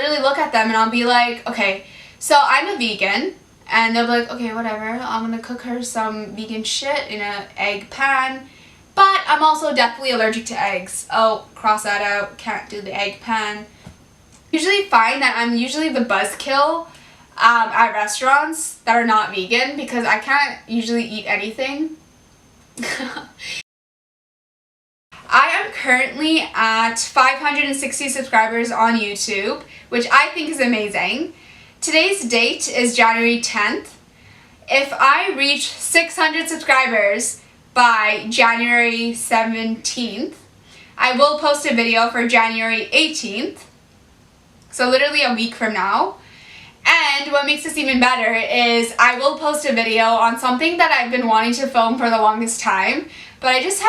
really look at them and I'll be like, okay, so I'm a vegan, and they'll be like, okay, whatever, I'm gonna cook her some vegan shit in an egg pan, but I'm also definitely allergic to eggs. Oh, cross that out, can't do the egg pan. Usually find that I'm usually the buzzkill at restaurants that are not vegan because I can't usually eat anything. I am currently at 560 subscribers on YouTube, which I think is amazing. Today's date is January 10th. If I reach 600 subscribers by January 17th, I will post a video for January 18th, so literally a week from now. And what makes this even better is I will post a video on something that I've been wanting to film for the longest time, but I just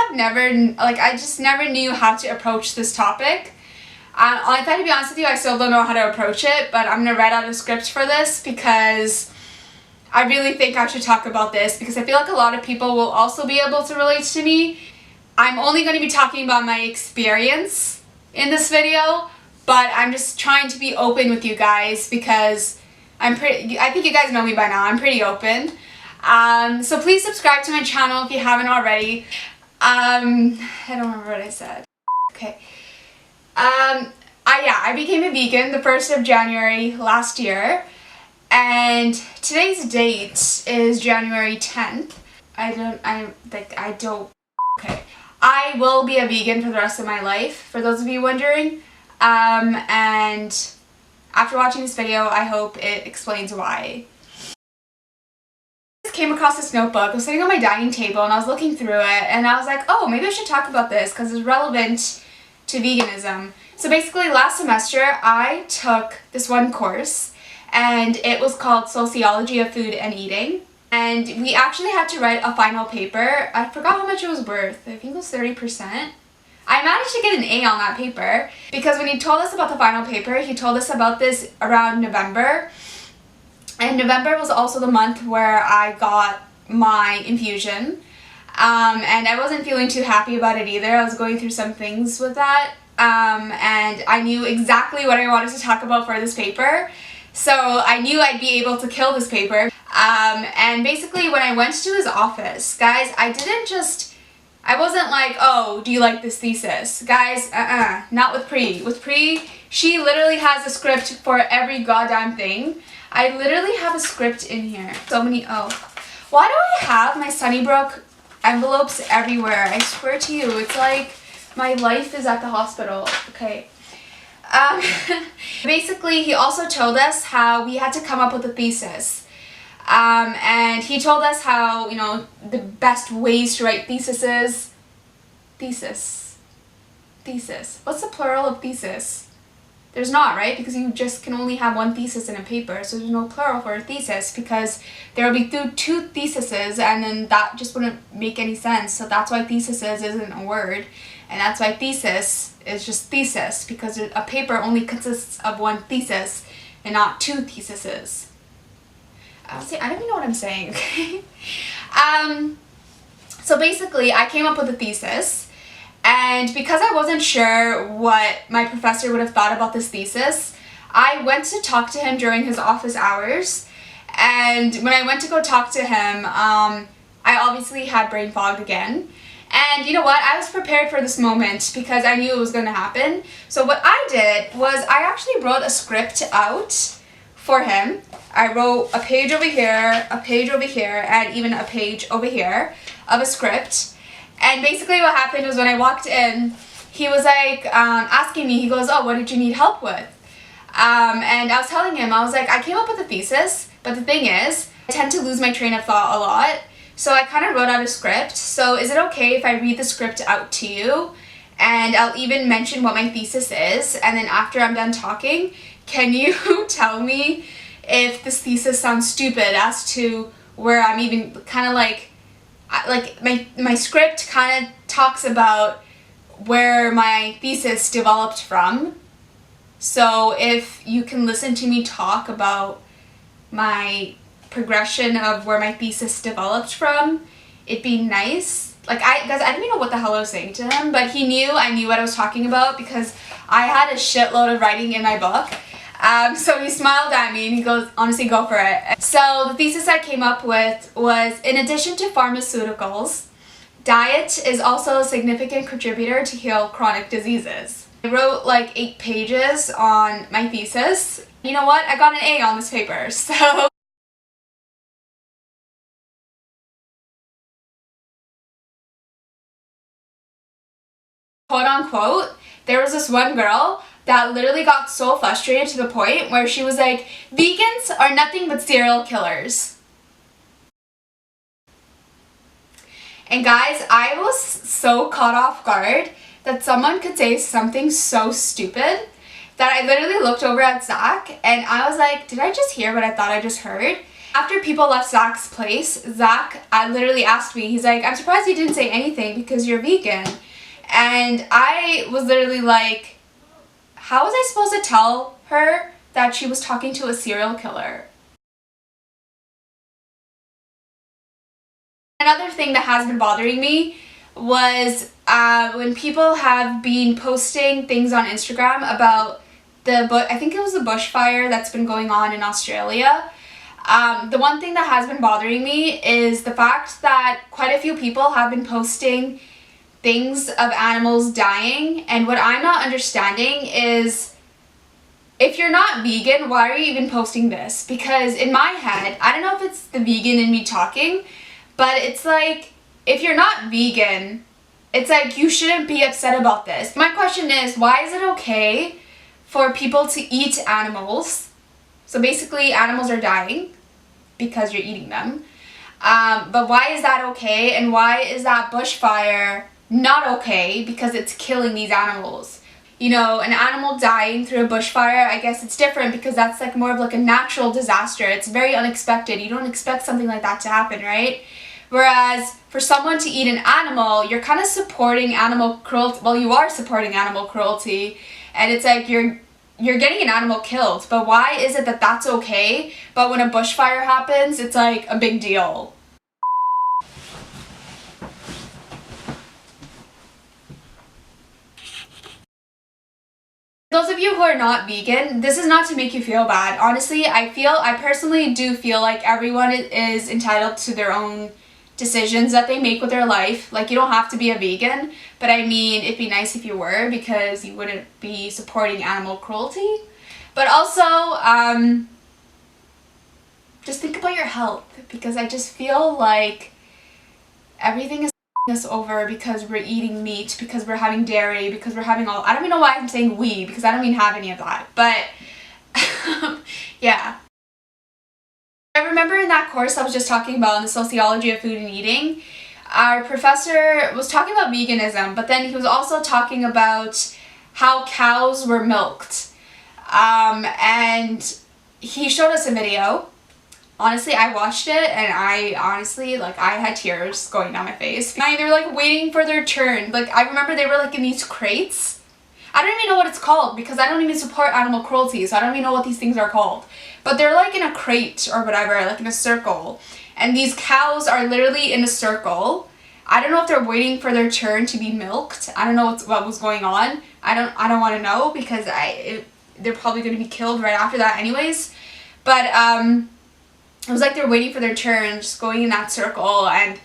never knew how to approach this topic. If I to be honest with you, I still don't know how to approach it, but I'm gonna write out a script for this because I really think I should talk about this because I feel like a lot of people will also be able to relate to me. I'm only going to be talking about my experience in this video, but I'm just trying to be open with you guys because I think you guys know me by now. I'm pretty open. So please subscribe to my channel if you haven't already. I don't remember what I said. Okay. I became a vegan the 1st of January last year, and today's date is January 10th. Okay. I will be a vegan for the rest of my life, for those of you wondering. And after watching this video, I hope it explains why. I just came across this notebook. I was sitting on my dining table and I was looking through it and I was like, oh, maybe I should talk about this because it's relevant to veganism. So basically last semester I took this one course and it was called Sociology of Food and Eating. And we actually had to write a final paper. I forgot how much it was worth. I think it was 30%. I managed to get an A on that paper because when he told us about the final paper, he told us about this around November. And November was also the month where I got my infusion. And I wasn't feeling too happy about it either. I was going through some things with that. And I knew exactly what I wanted to talk about for this paper. So I knew I'd be able to kill this paper. And basically when I went to his office, guys, I wasn't like, oh, do you like this thesis? Guys, not with Pri. With Pri, she literally has a script for every goddamn thing. I literally have a script in here. So many, why do I have my Sunnybrook envelopes everywhere? I swear to you, it's like my life is at the hospital. Okay. Basically, he also told us how we had to come up with a thesis. And he told us how, the best ways to write theses. Thesis. What's the plural of thesis? There's not, right? Because you just can only have one thesis in a paper, so there's no plural for a thesis because there will be two theses and then that just wouldn't make any sense. So that's why theses isn't a word, and that's why thesis is just thesis because a paper only consists of one thesis and not two theses. I don't even know what I'm saying, okay? So basically, I came up with a thesis, and because I wasn't sure what my professor would have thought about this thesis, I went to talk to him during his office hours, and when I went to go talk to him, I obviously had brain fog again. And you know what? I was prepared for this moment because I knew it was going to happen. So what I did was I actually wrote a script out for him. I wrote a page over here, and even a page over here of a script. And basically what happened was when I walked in, he was like asking me, he goes, oh, what did you need help with? And I was telling him, I was like, I came up with a thesis, but the thing is, I tend to lose my train of thought a lot. So I kind of wrote out a script. So is it okay if I read the script out to you? And I'll even mention what my thesis is. And then after I'm done talking, can you tell me if this thesis sounds stupid as to where I'm even kind of like my script kind of talks about where my thesis developed from. So if you can listen to me talk about my progression of where my thesis developed from, it'd be nice. Guys, I didn't even know what the hell I was saying to him, but he knew I knew what I was talking about because I had a shitload of writing in my book. So he smiled at me and he goes, honestly, go for it. So the thesis I came up with was, in addition to pharmaceuticals, diet is also a significant contributor to heal chronic diseases. I wrote like 8 pages on my thesis. You know what? I got an A on this paper, so... quote unquote, there was this one girl that literally got so frustrated to the point where she was like, vegans are nothing but serial killers. And guys, I was so caught off guard that someone could say something so stupid that I literally looked over at Zach and I was like, did I just hear what I thought I just heard? After people left Zach's place, Zach literally asked me, he's like, I'm surprised you didn't say anything because you're vegan. And I was literally like, how was I supposed to tell her that she was talking to a serial killer? Another thing that has been bothering me was when people have been posting things on Instagram about I think it was the bushfire that's been going on in Australia. The one thing that has been bothering me is the fact that quite a few people have been posting things of animals dying, and what I'm not understanding is, if you're not vegan, why are you even posting this? Because in my head, I don't know if it's the vegan in me talking, but it's like, if you're not vegan, it's like you shouldn't be upset about this. My question is, why is it okay for people to eat animals? So basically animals are dying because you're eating them. But why is that okay, and why is that bushfire not okay because it's killing these animals? You know, an animal dying through a bushfire, I guess it's different because that's like more of like a natural disaster. It's very unexpected. You don't expect something like that to happen, right? Whereas for someone to eat an animal, you're kind of supporting animal cruelty. Well, you are supporting animal cruelty, and it's like you're getting an animal killed. But why is it that that's okay, but when a bushfire happens, it's like a big deal? Those of you who are not vegan, this is not to make you feel bad. Honestly, I personally do feel like everyone is entitled to their own decisions that they make with their life. Like, you don't have to be a vegan, but I mean, it'd be nice if you were, because you wouldn't be supporting animal cruelty. But also, just think about your health, because I just feel like everything is us over because we're eating meat, because we're having dairy, because we're having all, I don't even know why I'm saying we, because I don't even have any of that, but yeah. I remember in that course I was just talking about in the sociology of food and eating, our professor was talking about veganism, but then he was also talking about how cows were milked, and he showed us a video. Honestly, I watched it and I had tears going down my face. And they were like waiting for their turn. Like, I remember they were like in these crates. I don't even know what it's called because I don't even support animal cruelty, so I don't even know what these things are called. But they're like in a crate or whatever, like in a circle. And these cows are literally in a circle. I don't know if they're waiting for their turn to be milked. I don't know what was going on. I don't want to know because they're probably going to be killed right after that anyways. But it was like they're waiting for their turn, just going in that circle, and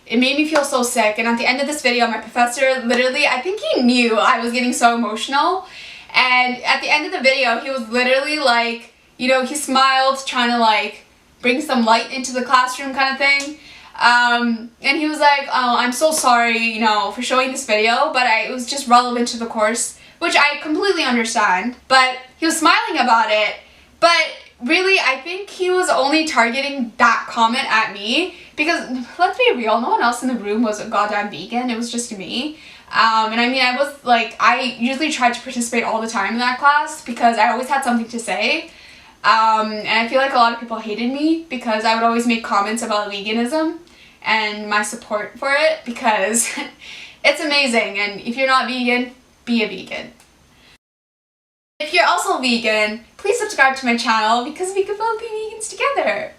it made me feel so sick. And at the end of this video, my professor literally, I think he knew I was getting so emotional, and at the end of the video, he was literally like, you know, he smiled, trying to like bring some light into the classroom kind of thing. And he was like, oh, I'm so sorry, you know, for showing this video, but it was just relevant to the course, which I completely understand. But he was smiling about it, but really, I think he was only targeting that comment at me because, let's be real, no one else in the room was a goddamn vegan. It was just me. And I mean, I usually tried to participate all the time in that class because I always had something to say. And I feel like a lot of people hated me because I would always make comments about veganism and my support for it because it's amazing. And if you're not vegan, be a vegan. If you're also vegan, please subscribe to my channel because we could both be vegans together.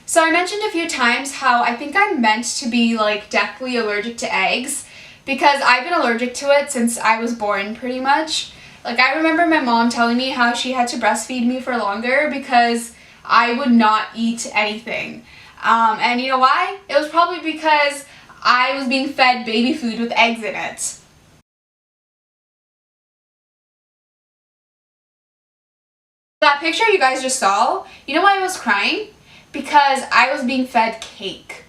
So I mentioned a few times how I think I'm meant to be like deathly allergic to eggs because I've been allergic to it since I was born pretty much. Like, I remember my mom telling me how she had to breastfeed me for longer because I would not eat anything. And you know why? It was probably because I was being fed baby food with eggs in it. That picture you guys just saw, you know why I was crying? Because I was being fed cake.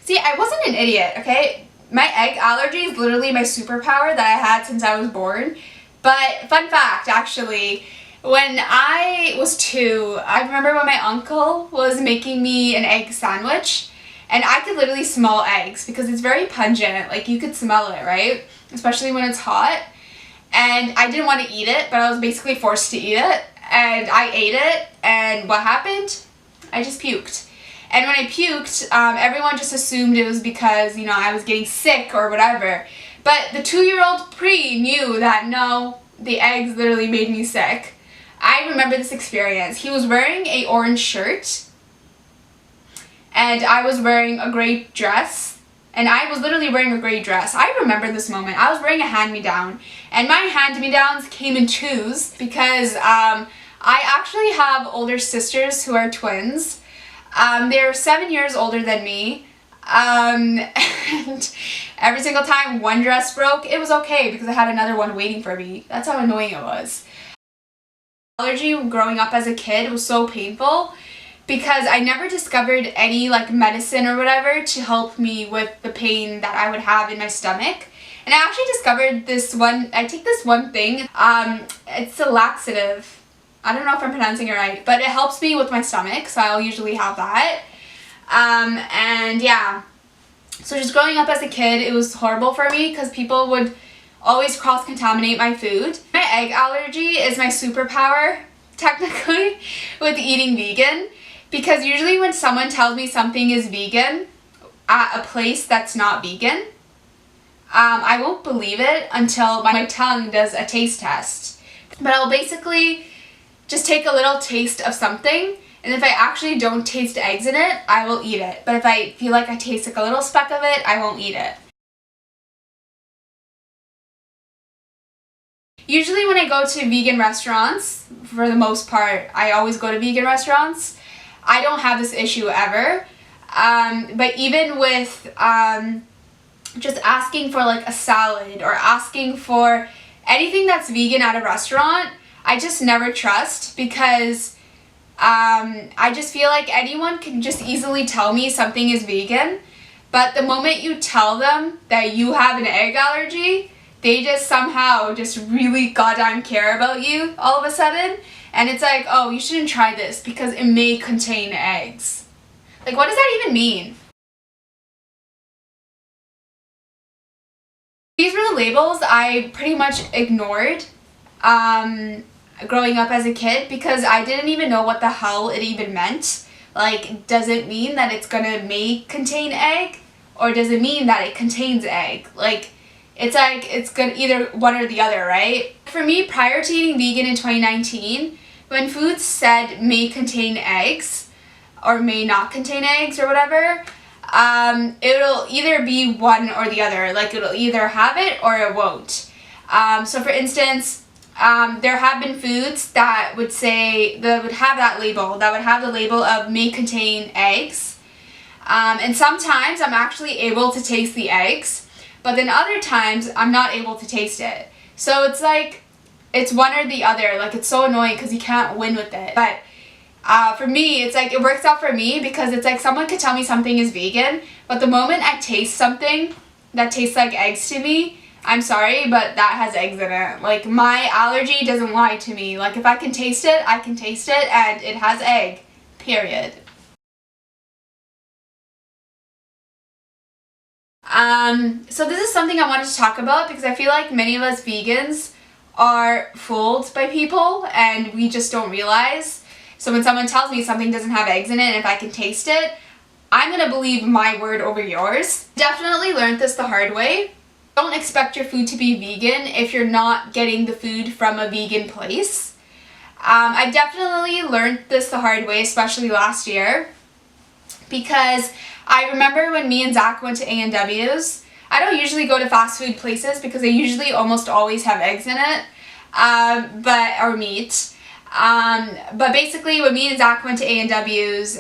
See, I wasn't an idiot, okay? My egg allergy is literally my superpower that I had since I was born. But fun fact, actually, when I was 2, I remember when my uncle was making me an egg sandwich, and I could literally smell eggs because it's very pungent. Like, you could smell it, right? Especially when it's hot. And I didn't want to eat it, but I was basically forced to eat it. And I ate it, and what happened? I just puked. And when I puked, everyone just assumed it was because, you know, I was getting sick or whatever. But the 2-year-old Pri knew that no, the eggs literally made me sick. I remember this experience. He was wearing an orange shirt, and I was wearing a gray dress. And I was literally wearing a gray dress. I remember this moment. I was wearing a hand-me-down. And my hand-me-downs came in 2s because I actually have older sisters who are twins. They're 7 years older than me. And every single time one dress broke, it was okay because I had another one waiting for me. That's how annoying it was. Allergy growing up as a kid was so painful because I never discovered any like medicine or whatever to help me with the pain that I would have in my stomach. And I actually discovered this one, I take this one thing, it's a laxative. I don't know if I'm pronouncing it right, but it helps me with my stomach, so I'll usually have that. And yeah, so just growing up as a kid, it was horrible for me because people would always cross-contaminate my food. My egg allergy is my superpower, technically, with eating vegan. Because usually when someone tells me something is vegan at a place that's not vegan, I won't believe it until my tongue does a taste test. But I'll basically just take a little taste of something, and if I actually don't taste eggs in it, I will eat it. But if I feel like I taste like a little speck of it, I won't eat it. Usually when I go to vegan restaurants, for the most part, I always go to vegan restaurants, I don't have this issue ever. But even with just asking for like a salad or asking for anything that's vegan at a restaurant, I just never trust because I just feel like anyone can just easily tell me something is vegan, but the moment you tell them that you have an egg allergy, they just somehow just really goddamn care about you all of a sudden. And it's like, oh, you shouldn't try this because it may contain eggs. Like, what does that even mean? These were the labels I pretty much ignored growing up as a kid because I didn't even know what the hell it even meant. Like, does it mean that it's gonna may contain egg? Or does it mean that it contains egg? Like, it's like, it's gonna either one or the other, right? For me, prior to eating vegan in 2019, when foods said may contain eggs or may not contain eggs or whatever, it'll either be one or the other. Like, it'll either have it or it won't. So for instance, there have been foods that would say, that would have that label, that would have the label of may contain eggs. And sometimes I'm actually able to taste the eggs, but then other times I'm not able to taste it. So it's like, it's one or the other. Like, it's so annoying because you can't win with it. But for me, it's like, it works out for me because it's like someone could tell me something is vegan, but the moment I taste something that tastes like eggs to me, I'm sorry, but that has eggs in it. Like, my allergy doesn't lie to me. Like, if I can taste it, I can taste it, and it has egg. Period. So this is something I wanted to talk about because I feel like many of us vegans are fooled by people and we just don't realize. So when someone tells me something doesn't have eggs in it and if I can taste it, I'm gonna believe my word over yours. Definitely learned this the hard way. Don't expect your food to be vegan if you're not getting the food from a vegan place. I definitely learned this the hard way, especially last year, because I remember when me and Zach went to A&W's, I don't usually go to fast food places because they usually almost always have eggs in it, or meat. But basically when me and Zach went to A&W's,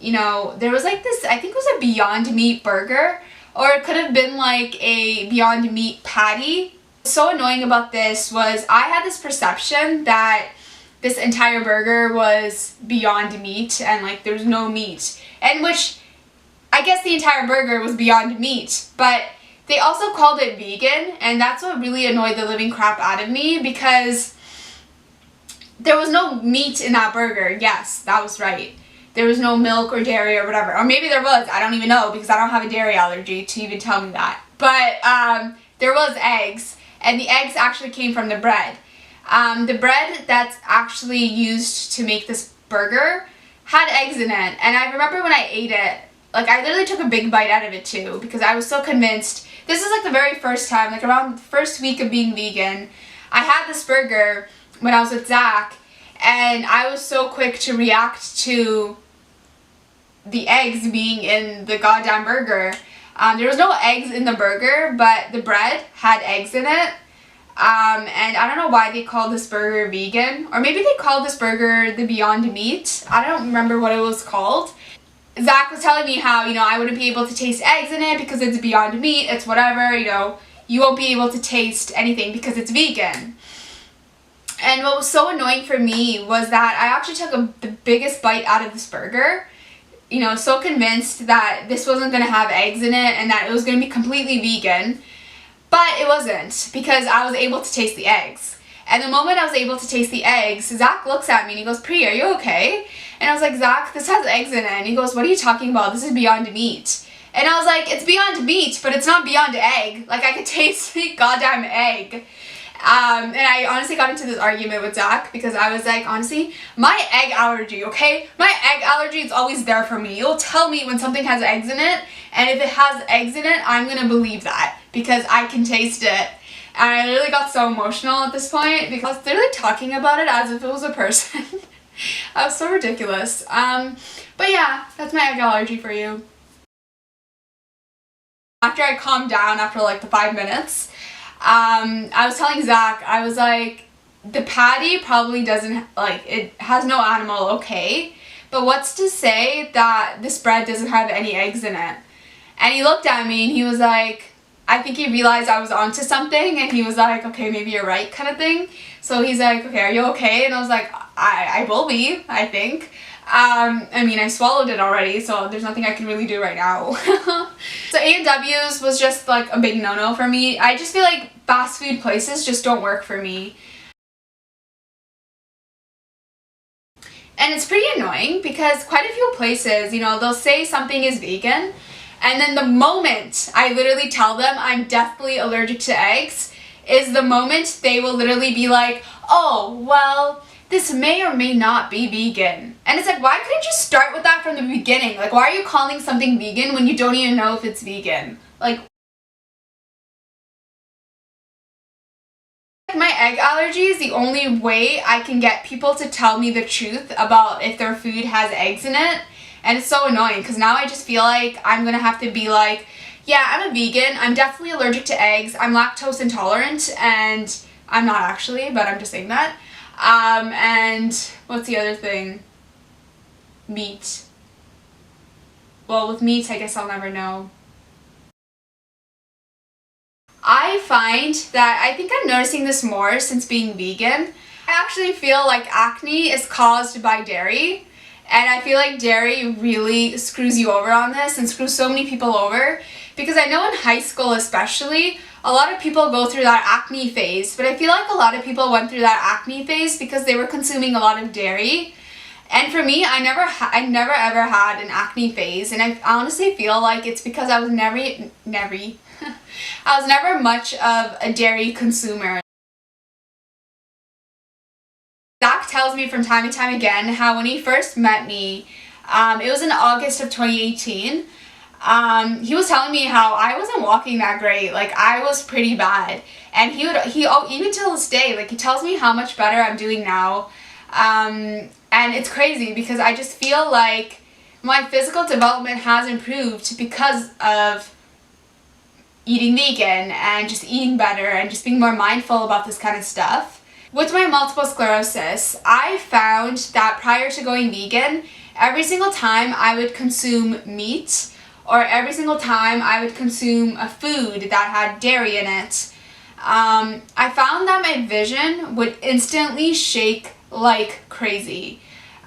you know, there was like this, I think it was a Beyond Meat burger, or it could have been like a Beyond Meat patty. What's so annoying about this was I had this perception that this entire burger was Beyond Meat and like there's no meat, and which I guess the entire burger was Beyond Meat, but they also called it vegan, and that's what really annoyed the living crap out of me, because there was no meat in that burger. Yes, that was right. There was no milk or dairy or whatever. Or maybe there was. I don't even know, because I don't have a dairy allergy to even tell me that. But there was eggs, and the eggs actually came from the bread. The bread that's actually used to make this burger had eggs in it. And I remember when I ate it, like I literally took a big bite out of it too, because I was so convinced. This is like the very first time, like around the first week of being vegan, I had this burger when I was with Zach, and I was so quick to react to the eggs being in the goddamn burger. There was no eggs in the burger, but the bread had eggs in it. And I don't know why they called this burger vegan, or maybe they called this burger the Beyond Meat. I don't remember what it was called. Zach was telling me how, you know, I wouldn't be able to taste eggs in it because it's Beyond Meat, it's whatever, you know, you won't be able to taste anything because it's vegan. And what was so annoying for me was that I actually took the biggest bite out of this burger, you know, so convinced that this wasn't going to have eggs in it and that it was going to be completely vegan. But it wasn't, because I was able to taste the eggs. And the moment I was able to taste the eggs, Zach looks at me and he goes, "Pri, are you okay?" And I was like, "Zach, this has eggs in it." And he goes, "What are you talking about? This is Beyond Meat." And I was like, "It's Beyond Meat, but it's not Beyond Egg. Like, I could taste the goddamn egg." And I honestly got into this argument with Zach because I was like, honestly, my egg allergy, okay? My egg allergy is always there for me. You'll tell me when something has eggs in it, and if it has eggs in it, I'm gonna believe that because I can taste it. And I literally got so emotional at this point because I was literally talking about it as if it was a person. I was so ridiculous. But yeah, that's my egg allergy for you. After I calmed down after like the 5 minutes, I was telling Zach, I was like, the patty probably doesn't, like, it has no animal, okay, but what's to say that this bread doesn't have any eggs in it? And he looked at me and he was like, I think he realized I was onto something, and he was like, okay, maybe you're right, kind of thing. So he's like, okay, are you okay? And I was like, I will be, I think. I mean, I swallowed it already, so there's nothing I can really do right now. So A&W's was just like a big no-no for me. I just feel like fast food places just don't work for me. And it's pretty annoying because quite a few places, you know, they'll say something is vegan, and then the moment I literally tell them I'm deathly allergic to eggs is the moment they will literally be like, "Oh, well, this may or may not be vegan." And it's like, why couldn't you start with that from the beginning? Like, why are you calling something vegan when you don't even know if it's vegan? Like, my egg allergy is the only way I can get people to tell me the truth about if their food has eggs in it. And it's so annoying because now I just feel like I'm gonna have to be like, yeah, I'm a vegan, I'm definitely allergic to eggs, I'm lactose intolerant, and I'm not actually, but I'm just saying that. And what's the other thing? Meat. Well, with meat, I guess I'll never know. I find that I think I'm noticing this more since being vegan. I actually feel like acne is caused by dairy, and I feel like dairy really screws you over on this and screws so many people over, because I know in high school especially, a lot of people go through that acne phase, but I feel like a lot of people went through that acne phase because they were consuming a lot of dairy. And for me, I never ever had an acne phase, and I honestly feel like it's because I was I was never much of a dairy consumer. Zach tells me from time to time again how when he first met me, it was in August of 2018, he was telling me how I wasn't walking that great, like I was pretty bad, and even till this day, like he tells me how much better I'm doing now, and it's crazy because I just feel like my physical development has improved because of eating vegan and just eating better and just being more mindful about this kind of stuff. With my multiple sclerosis, I found that prior to going vegan, every single time I would consume meat or every single time I would consume a food that had dairy in it, I found that my vision would instantly shake like crazy.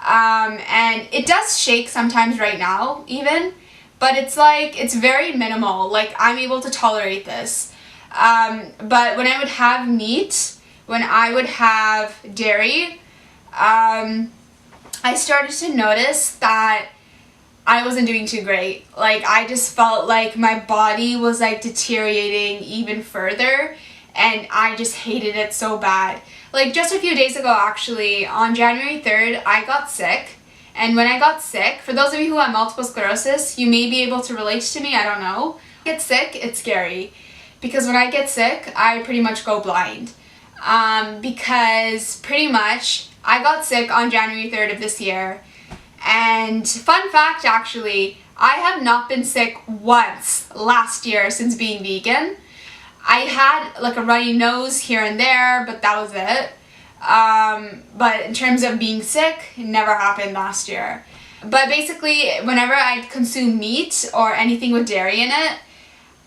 And it does shake sometimes right now even, but it's very minimal. Like, I'm able to tolerate this. But when I would have meat, when I would have dairy, I started to notice that I wasn't doing too great. Like, I just felt like my body was like deteriorating even further, and I just hated it so bad. Like, just a few days ago actually, on January 3rd, I got sick. And when I got sick, for those of you who have multiple sclerosis, you may be able to relate to me, I don't know. Get sick, it's scary. Because when I get sick, I pretty much go blind. Because pretty much, I got sick on January 3rd of this year. And fun fact actually, I have not been sick once last year since being vegan. I had like a runny nose here and there, but that was it. But in terms of being sick, it never happened last year. But basically, whenever I'd consume meat or anything with dairy in it,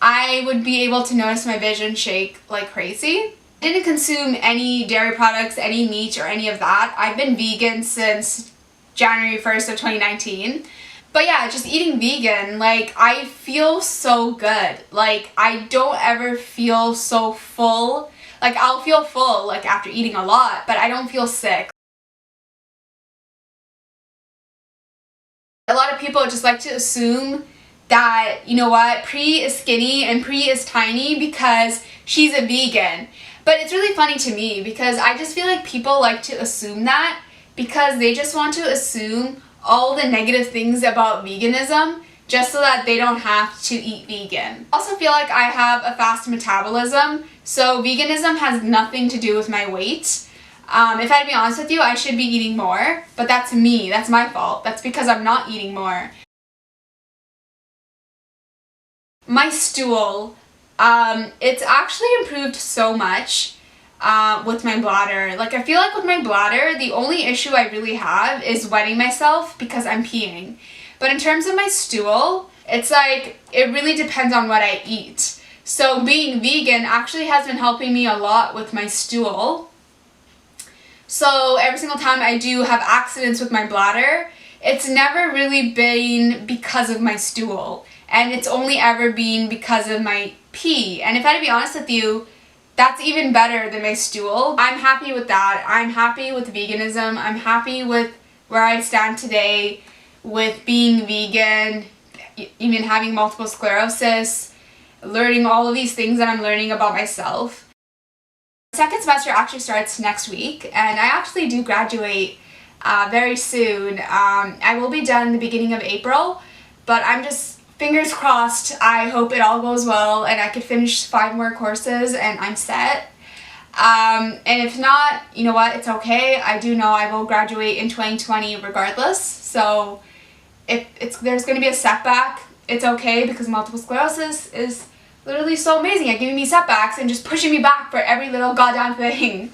I would be able to notice my vision shake like crazy. I didn't consume any dairy products, any meat, or any of that. I've been vegan since January 1st of 2019. But yeah, just eating vegan, like, I feel so good. Like, I don't ever feel so full. Like, I'll feel full, like, after eating a lot, but I don't feel sick. A lot of people just like to assume that, you know what, Pri is skinny and Pri is tiny because she's a vegan. But it's really funny to me because I just feel like people like to assume that because they just want to assume all the negative things about veganism just so that they don't have to eat vegan. I also feel like I have a fast metabolism, so veganism has nothing to do with my weight. If I'd be honest with you, I should be eating more, but that's me, that's my fault. That's because I'm not eating more. My stool, it's actually improved so much with my bladder. Like, I feel like with my bladder, the only issue I really have is wetting myself because I'm peeing. But in terms of my stool, it's like, it really depends on what I eat. So being vegan actually has been helping me a lot with my stool. So every single time I do have accidents with my bladder, it's never really been because of my stool. And it's only ever been because of my pee. And if I had to be honest with you, that's even better than my stool. I'm happy with that. I'm happy with veganism. I'm happy with where I stand today with being vegan, even having multiple sclerosis, learning all of these things that I'm learning about myself. Second semester actually starts next week, and I actually do graduate very soon. I will be done the beginning of April, but I'm just fingers crossed. I hope it all goes well and I could finish 5 more courses and I'm set. And if not, you know what, it's okay. I do know I will graduate in 2020 regardless. So if there's going to be a setback, it's okay because multiple sclerosis is literally so amazing at giving me setbacks and just pushing me back for every little goddamn thing.